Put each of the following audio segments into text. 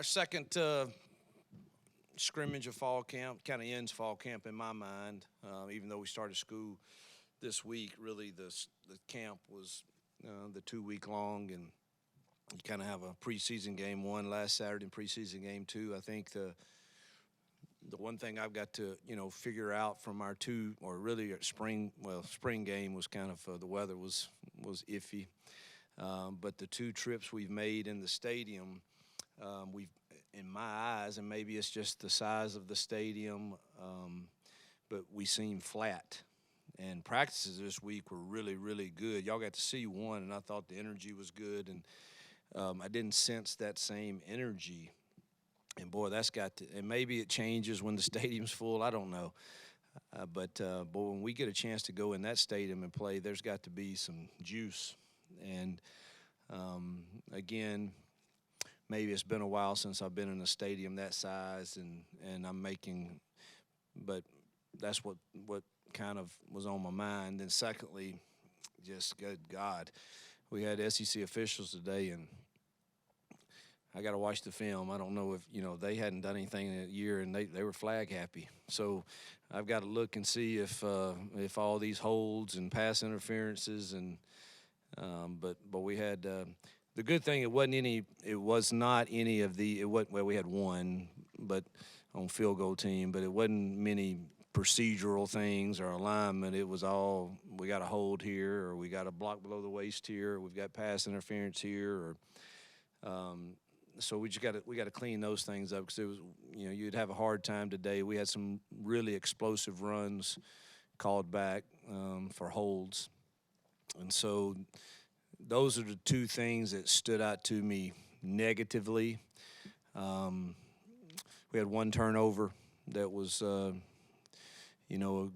Our second scrimmage of fall camp kind of ends fall camp in my mind. Even though we started school this week, really the camp was the 2 week long, and you kind of have a preseason game one last Saturday and preseason game two. I think the one thing I've got to figure out from our spring game was kind of the weather was iffy, but the two trips we've made in the stadium, we've, in my eyes, and maybe it's just the size of the stadium, but we seem flat. And practices this week were really, really good. Y'all got to see one, and I thought the energy was good, and I didn't sense that same energy. And, boy, that's got to – and maybe it changes when the stadium's full. I don't know. But, boy, when we get a chance to go in that stadium and play, there's got to be some juice. And, again, maybe it's been a while since I've been in a stadium that size, and I'm making – but that's what kind of was on my mind. And secondly, just good God, we had SEC officials today, and I got to watch the film. I don't know if they hadn't done anything in a year, and they were flag happy. So I've got to look and see if all these holds and pass interferences and but we had the good thing, it was not any of the we had one but on field goal team, but it wasn't many procedural things or alignment. It was all, we got a hold here, or we got a block below the waist here, or we've got pass interference here, or so we got to clean those things up, because it was, you'd have a hard time today. We had some really explosive runs called back for holds, and so those are the two things that stood out to me negatively. We had one turnover that was a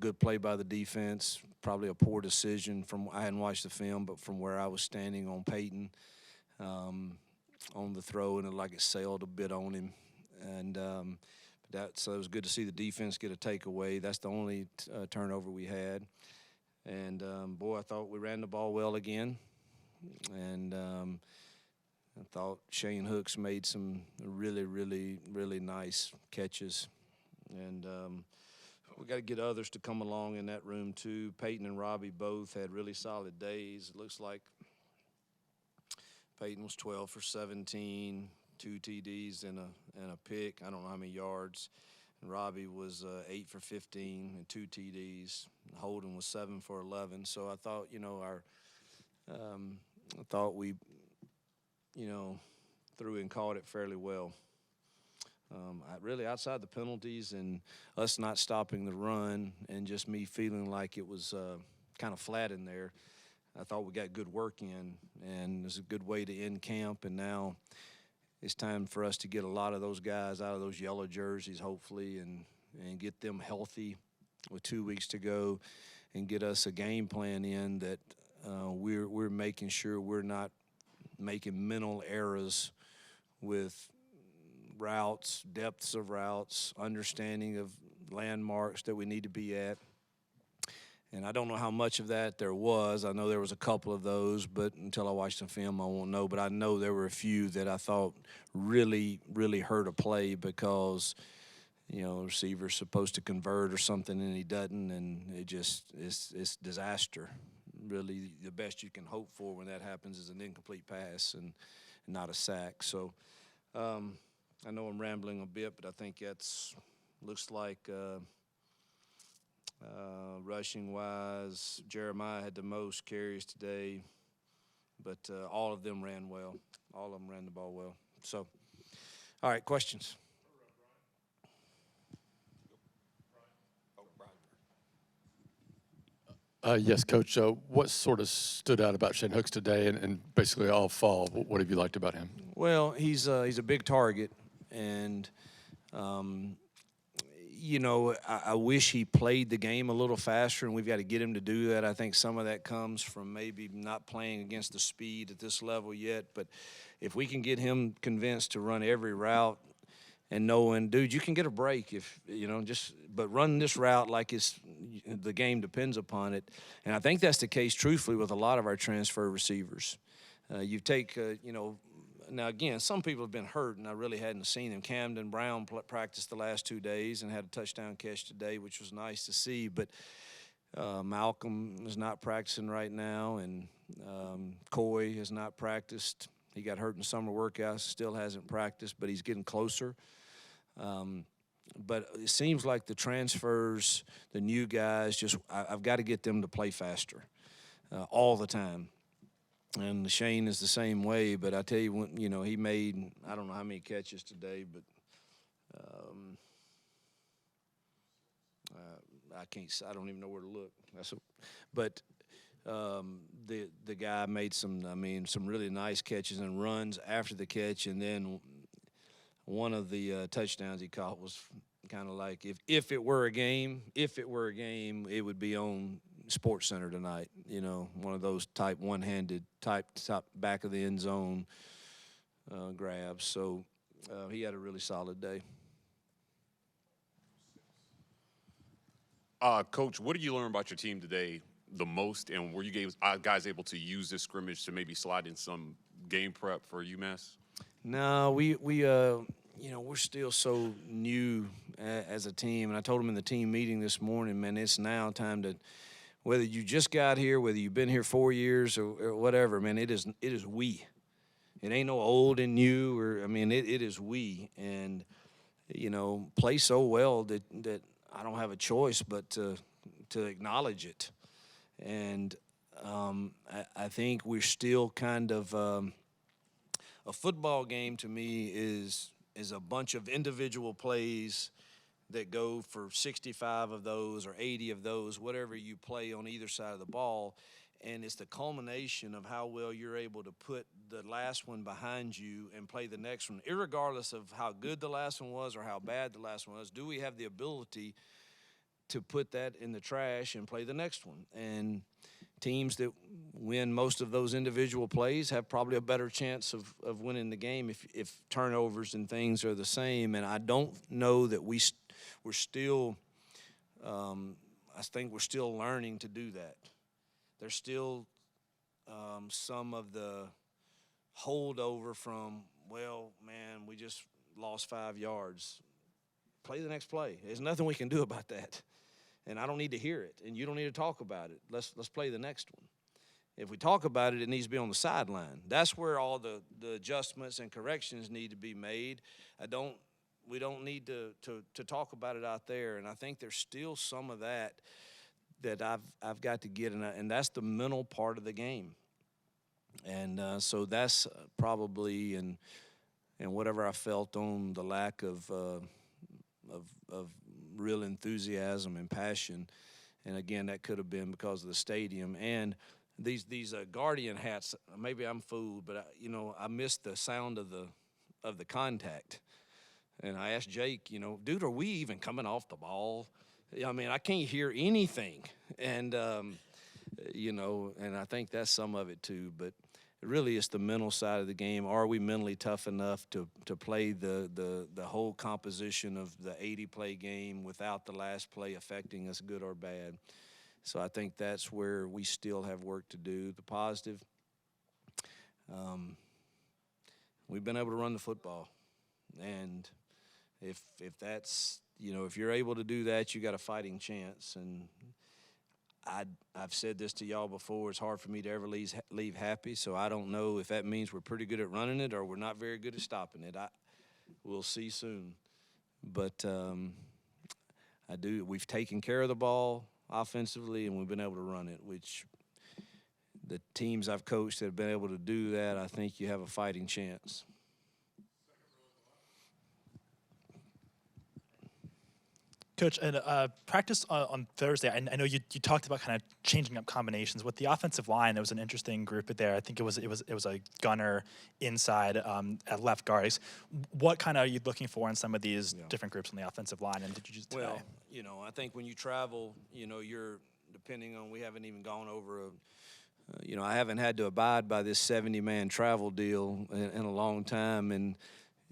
good play by the defense, probably a poor decision I hadn't watched the film, but from where I was standing on Peyton on the throw, and it sailed a bit on him. And so it was good to see the defense get a takeaway. That's the only turnover we had. And, boy, I thought we ran the ball well again. And I thought Shane Hooks made some really, really, really nice catches. And we got to get others to come along in that room too. Peyton and Robbie both had really solid days. It looks like Peyton was 12 for 17, 2 TDs and a pick. I don't know how many yards. And Robbie was 8 for 15 and 2 TDs. Holden was 7 for 11. So I thought, we, threw and caught it fairly well. Really, outside the penalties and us not stopping the run and just me feeling like it was kind of flat in there, I thought we got good work in, and it was a good way to end camp. And now it's time for us to get a lot of those guys out of those yellow jerseys, hopefully, and get them healthy with 2 weeks to go, and get us a game plan in that we're making sure we're not making mental errors with routes, depths of routes, understanding of landmarks that we need to be at. And I don't know how much of that there was. I know there was a couple of those, but until I watch the film, I won't know. But I know there were a few that I thought really, really hurt a play, because, the receiver's supposed to convert or something and he doesn't, and it's disaster. Really, the best you can hope for when that happens is an incomplete pass and not a sack. So I know I'm rambling a bit, but I think looks like rushing-wise, Jeremiah had the most carries today, but all of them ran well. All of them ran the ball well. So, all right, questions? Yes, Coach. What sort of stood out about Shane Hooks today, and basically all fall? What have you liked about him? Well, he's a big target, and I wish he played the game a little faster, and we've got to get him to do that. I think some of that comes from maybe not playing against the speed at this level yet. But if we can get him convinced to run every route and knowing, dude, you can get a break if, but run this route like the game depends upon it. And I think that's the case, truthfully, with a lot of our transfer receivers. You take, now again, some people have been hurt, and I really hadn't seen them. Camden Brown practiced the last 2 days and had a touchdown catch today, which was nice to see. But Malcolm is not practicing right now, and Coy has not practiced. He got hurt in summer workouts, still hasn't practiced, but he's getting closer. But it seems like the transfers, the new guys, I've got to get them to play faster all the time. And Shane is the same way, but I tell you, he made, I don't know how many catches today, but I don't even know where to look. The guy made some really nice catches and runs after the catch, and then one of the touchdowns he caught was kind of like if it were a game, it would be on Sports Center tonight. One of those type one-handed type top back of the end zone grabs. So he had a really solid day. Coach, what did you learn about your team today the most, and were you guys able to use this scrimmage to maybe slide in some game prep for UMass? No, we're still so new as a team, and I told them in the team meeting this morning, man, it's now time to, whether you just got here, whether you've been here 4 years or whatever, man, it is we. It ain't no old and new, it is we, and play so well that I don't have a choice but to acknowledge it. And I think we're still kind of a football game to me is a bunch of individual plays that go for 65 of those or 80 of those, whatever you play on either side of the ball. And it's the culmination of how well you're able to put the last one behind you and play the next one. Irregardless of how good the last one was or how bad the last one was, do we have the ability to put that in the trash and play the next one? And teams that win most of those individual plays have probably a better chance of winning the game if turnovers and things are the same. And I don't know that we're still I think we're still learning to do that. There's still some of the holdover from, well, man, we just lost 5 yards. Play the next play. There's nothing we can do about that. And I don't need to hear it, and you don't need to talk about it. Let's play the next one. If we talk about it, it needs to be on the sideline. That's where all the adjustments and corrections need to be made. We don't need to talk about it out there, and I think there's still some of that I've got to get, and that's the mental part of the game. And so that's probably and whatever I felt on the lack of real enthusiasm and passion, and again that could have been because of the stadium and these Guardian hats. Maybe I'm fooled, but I missed the sound of the contact, and I asked Jake, dude, are we even coming off the ball? I can't hear anything, and and I think that's some of it too, but really it's the mental side of the game. Are we mentally tough enough to play the whole composition of the 80-play game without the last play affecting us, good or bad? So I think that's where we still have work to do. The positive, we've been able to run the football. And if that's, if you're able to do that, you got a fighting chance. And I've said this to y'all before, it's hard for me to ever leave happy, so I don't know if that means we're pretty good at running it or we're not very good at stopping it. We'll see soon. But we've taken care of the ball offensively, and we've been able to run it, which the teams I've coached that have been able to do that, I think you have a fighting chance. Coach, in practice on Thursday, I know you talked about kind of changing up combinations with the offensive line. There was an interesting group there. I think it was a gunner inside at left guard. What kind of are you looking for in some of these different groups on the offensive line? And did you just today? I think when you travel, you're depending on. We haven't even gone over I haven't had to abide by this 70-man travel deal in a long time, and.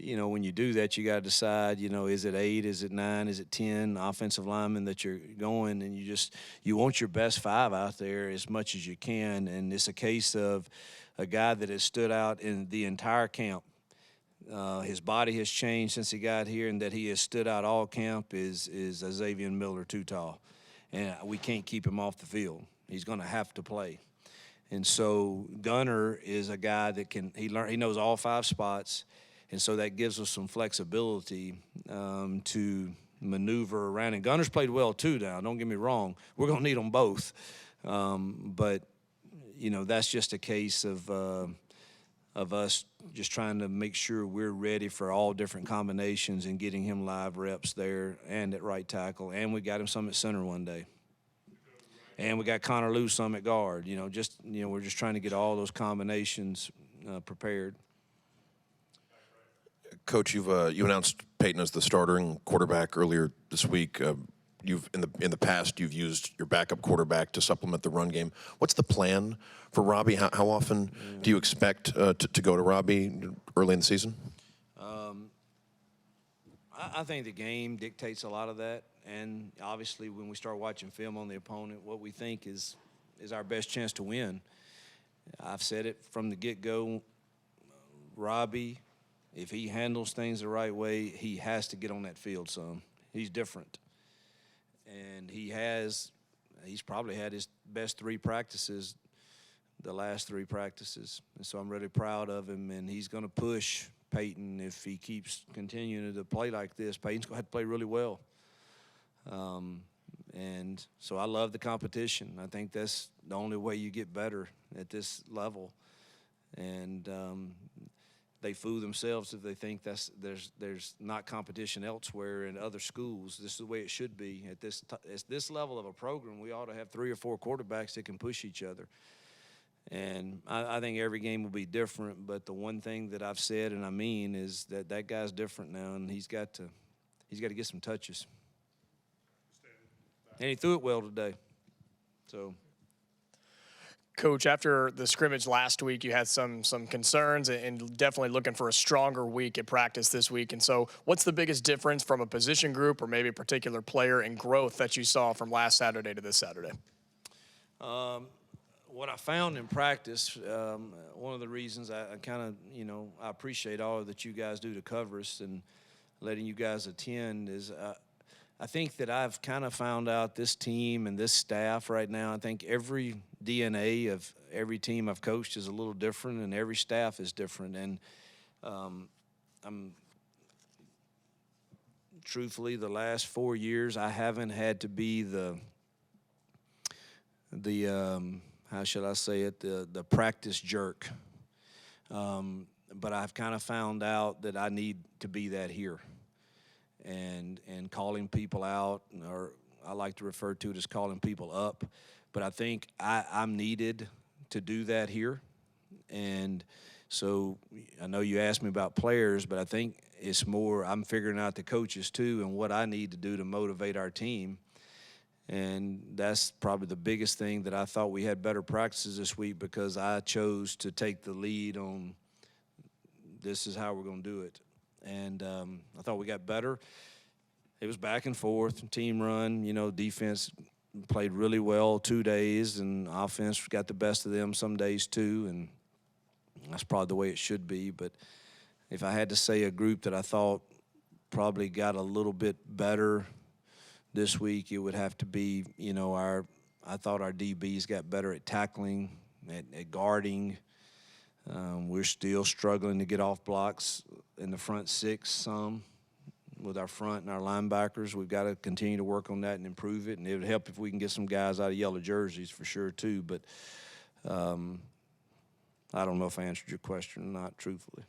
When you do that, you got to decide, is it 8, is it 9, is it 10 offensive linemen that you're going, and you want your best 5 out there as much as you can, and it's a case of a guy that has stood out in the entire camp. His body has changed since he got here, and that he has stood out all camp is Xavier Miller too tall. And we can't keep him off the field. He's going to have to play. And so Gunner is a guy that he knows all 5 spots, and so that gives us some flexibility to maneuver around. And Gunner's played well too now, don't get me wrong. We're going to need them both. But, you know, that's just a case of us just trying to make sure we're ready for all different combinations and getting him live reps there and at right tackle. And we got him some at center one day. And we got Connor Lou some at guard. You know, we're just trying to get all those combinations prepared. Coach, you announced Peyton as the starting quarterback earlier this week. You've in the past you've used your backup quarterback to supplement the run game. What's the plan for Robbie? How often do you expect to go to Robbie early in the season? I think the game dictates a lot of that, and obviously when we start watching film on the opponent, what we think is our best chance to win. I've said it from the get-go. Robbie, if he handles things the right way, he has to get on that field some. He's different. And he's probably had his best 3 practices, the last 3 practices. And so I'm really proud of him, and he's going to push Peyton if he keeps continuing to play like this. Peyton's going to have to play really well. And so I love the competition. I think that's the only way you get better at this level. And they fool themselves if they think there's not competition elsewhere in other schools. This is the way it should be. At this level of a program, we ought to have 3 or 4 quarterbacks that can push each other. And I think every game will be different, but the one thing that I've said and I mean is that guy's different now, and he's got to get some touches. And he threw it well today. So. Coach, after the scrimmage last week, you had some concerns and definitely looking for a stronger week at practice this week. And so what's the biggest difference from a position group or maybe a particular player in growth that you saw from last Saturday to this Saturday? What I found in practice, one of the reasons I kind of, I appreciate all that you guys do to cover us and letting you guys attend is I think that I've kind of found out this team and this staff right now. I think every DNA of every team I've coached is a little different, and every staff is different. And I'm truthfully, the last 4 years, I haven't had to be the how shall I say it, the practice jerk. But I've kind of found out that I need to be that here. And calling people out, or I like to refer to it as calling people up. But I think I'm needed to do that here. And so I know you asked me about players, but I think it's more I'm figuring out the coaches too and what I need to do to motivate our team. And that's probably the biggest thing that I thought we had better practices this week because I chose to take the lead on this is how we're going to do it. And I thought we got better. It was back and forth, team run. Defense played really well 2 days, and offense got the best of them some days too. And that's probably the way it should be. But if I had to say a group that I thought probably got a little bit better this week, it would have to be, I thought our DBs got better at tackling, at guarding. We're still struggling to get off blocks in the front 6 some with our front and our linebackers. We've got to continue to work on that and improve it, and it would help if we can get some guys out of yellow jerseys for sure too. But I don't know if I answered your question or not, truthfully.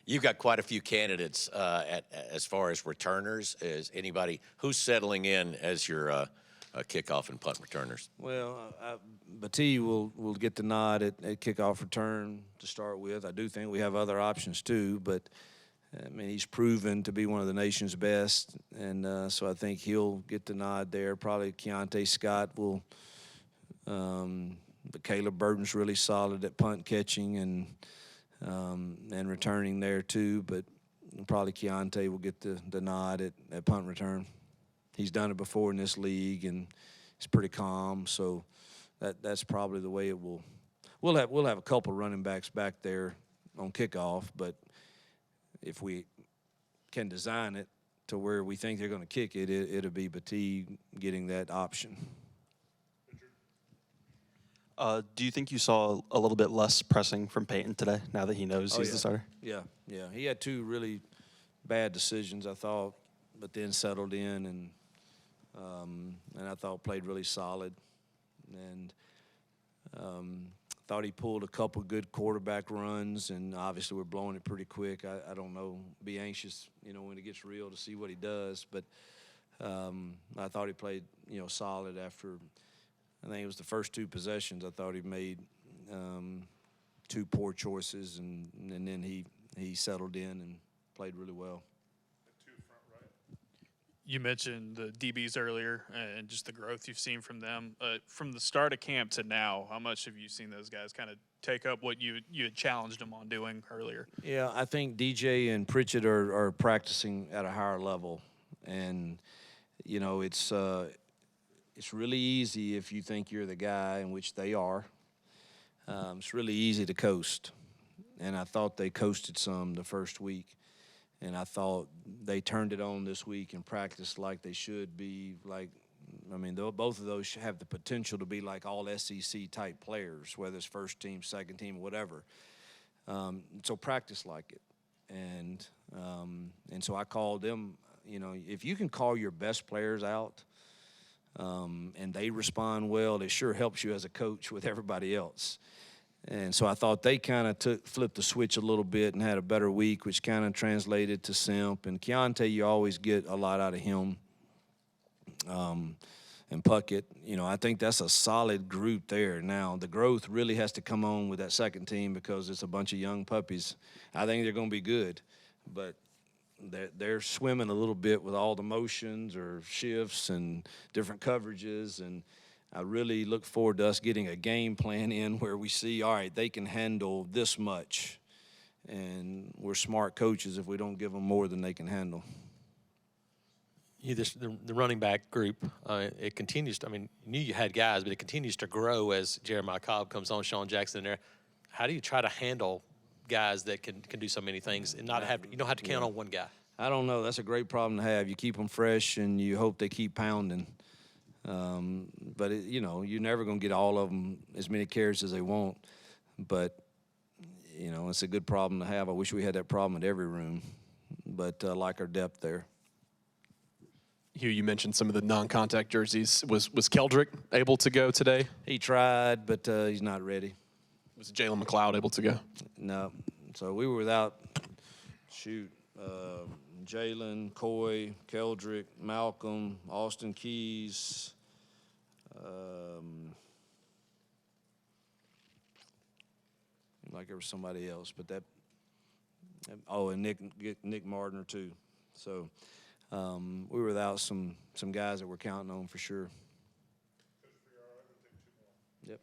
You've got quite a few candidates as far as returners. Is anybody who's settling in as your kickoff and punt returners? Well, Batee will get the nod at kickoff return to start with. I do think we have other options too, but he's proven to be one of the nation's best, and so I think he'll get the nod there. Probably Keontae Scott will. But Caleb Burton's really solid at punt catching and returning there too. But probably Keontae will get the nod at punt return. He's done it before in this league, and he's pretty calm. So that's probably the way it will. We'll have a couple running backs back there on kickoff, but if we can design it to where we think they're going to kick it, it'll be Batee getting that option. Do you think you saw a little bit less pressing from Peyton today now that he knows he's the starter? Yeah. He had two really bad decisions, I thought, but then settled in and I thought played really solid. And thought he pulled a couple good quarterback runs, and obviously we're blowing it pretty quick. I don't know, be anxious, when it gets real to see what he does. But I thought he played, solid after, I think it was the first two possessions. I thought he made two poor choices, and then he settled in and played really well. You mentioned the DBs earlier and just the growth you've seen from them. From the start of camp to now, how much have you seen those guys kind of take up what you had challenged them on doing earlier? Yeah, I think DJ and Pritchett are practicing at a higher level. And, it's really easy if you think you're the guy, in which they are. It's really easy to coast. And I thought they coasted some the first week. And I thought they turned it on this week and practiced like they should be. Both of those have the potential to be like all SEC type players, whether it's first team, second team, whatever. So practice like it. And so I called them, if you can call your best players out and they respond well, it sure helps you as a coach with everybody else. And so I thought they kind of flipped the switch a little bit and had a better week, which kind of translated to Simp. And Keontae, you always get a lot out of him. And Puckett, I think that's a solid group there. Now, the growth really has to come on with that second team because it's a bunch of young puppies. I think they're going to be good, but they're swimming a little bit with all the motions or shifts and different coverages. And I really look forward to us getting a game plan in where we see, all right, they can handle this much. And we're smart coaches if we don't give them more than they can handle. The running back group, it continues to, you knew you had guys, but it continues to grow as Jeremiah Cobb comes on, Sean Jackson in there. How do you try to handle guys that can do so many things and you don't have to count on one guy? I don't know. That's a great problem to have. You keep them fresh and you hope they keep pounding. But you're never going to get all of them as many carries as they want. But, it's a good problem to have. I wish we had that problem at every room. But I like our depth there. Hugh, you mentioned some of the non-contact jerseys. Was Keldrick able to go today? He tried, but he's not ready. Was Jalen McLeod able to go? No. So we were without, Jalen, Coy, Keldrick, Malcolm, Austin Keys, like there was somebody else, but and Nick Mardner too. So we were without some guys that we're counting on for sure. Yep.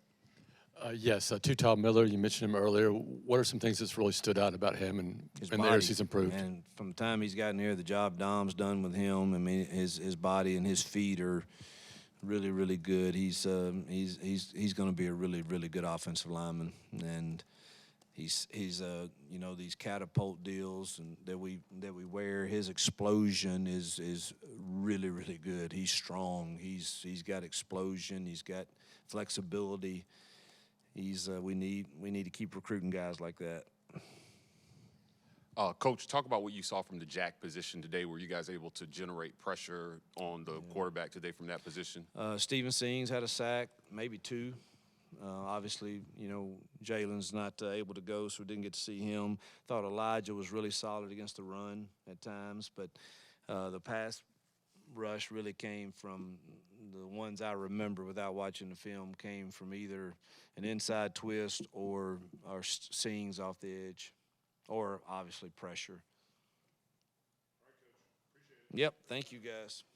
Yes, Tutal Miller, you mentioned him earlier. What are some things that's really stood out about him and the areas he's improved? And from the time he's gotten here, the job Dom's done with him, his body and his feet are really, really good. He's going to be a really, really good offensive lineman, and he's these catapult deals and that we wear. His explosion is really, really good. He's strong. He's got explosion. He's got flexibility. We need to keep recruiting guys like that. Coach, talk about what you saw from the jack position today. Were you guys able to generate pressure on the quarterback today from that position? Steven Sings had a sack, maybe two. Obviously, Jalen's not able to go, so we didn't get to see him. Thought Elijah was really solid against the run at times, but the pass rush really came from the ones I remember without watching the film came from either an inside twist or Sings off the edge. Or obviously pressure. Yep, thank you guys.